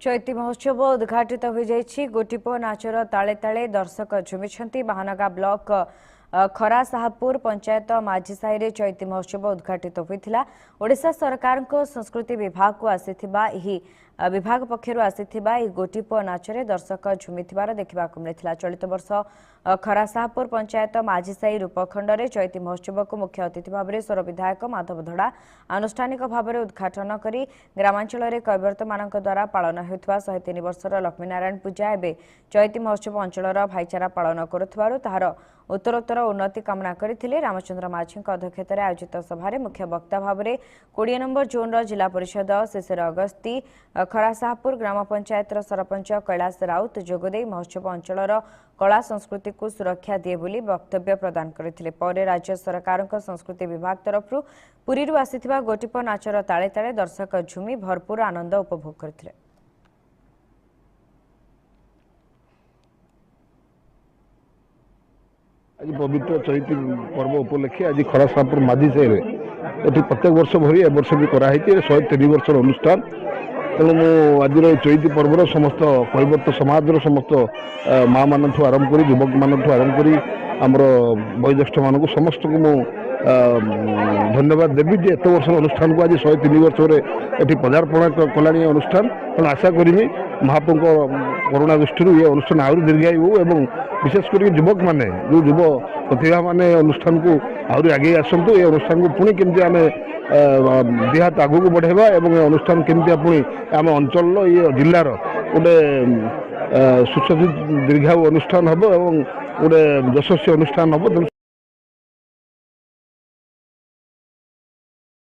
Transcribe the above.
चैती महोत्सव उद्घाटित हो जाइछि। गोटिपुओ नाचर ताले ताले दर्शक झुमिछंती। महानगा ब्लॉक खरा साहपुर पंचायत माझी साहि रे चैती महोत्सव उद्घाटित होइथिला। ओडिशा सरकार को संस्कृति विभाग को आसीथिबा एही विभाग पक्षर आसीथिबा एही गोटिपुओ नाचरे दर्शक झुमिथिबार देखिबाकु मिलिथिला। चलित वर्ष खरा साहपुर पंचायत माझी साहि रूपखंड रे चैती महोत्सव को मुख्य अतिथि भाव में सोर विधायक माधव धड़ा आनुष्ठानिक भाव में उद्घाटन करी ग्रामांचल रे कैवर्त मानक द्वारा पालन हेउथबा 103 वर्षर लक्ष्मीनारायण पूजा एवं चैती महोत्सव अंचलर भाईचारा पालन करुथबारु ताहार उत्तरोत्तर उन्नति कामना करथिले। रामचंद्र माझी अध्यक्षतार आयोजित सभारे मुख्य वक्ता भाव में 20 नंबर जोन जिला परिषद शिशिर अगस्ती खरा साहपुर ग्राम पंचायत सरपंच कैलाश राउत जोगदे महोत्सव अंचलर कला संस्कृति को सुरक्षा दिए बोली वक्तव्य प्रदान करथिले। पर राज्य सरकार संस्कृति विभाग तरफ पुरी आसीथिबा गोटिपुओ नाचर ताले ताले दर्शक झुमी भरपूर आनंद उपभोग करथिले। आज पवित्र चैती पर्व उपलक्षे आज खरा साहपुर माझी साहि ये प्रत्येक वर्ष भरी वर्ष भी कराई 103 वर्षर अनुष्ठान। तेणु आज चैती पर्वर समस्त कैवर्त समाज समस्त माँ मान आरंभ कर युवक मान आरंभ कर आमर वयोज्येष्ठ मानक समस्त को मु धन्यवाद देवी जे एत वर्ष अनुष्ठान को आज 103 वर्ष ये पदार्पण कला अनुष्ठान। तेणु आशा करी महाप्रभु करुणा दृष्टि ये अनुष्ठान आहरी दीर्घायु हो एवं विशेषकर युवक माने जो युव प्रतिभा माने अनुष्ठान को आहरी आगे आसतु। ये अनुष्ठान को पुणी केमती आम देहात आगू बढ़ेबा एवं अनुष्ठान केमती पुणी आम अंचल ये जिलार गोटे सुसज्जित दीर्घायु अनुष्ठान हम और गोटे यशस्वी अनुष्ठान हम।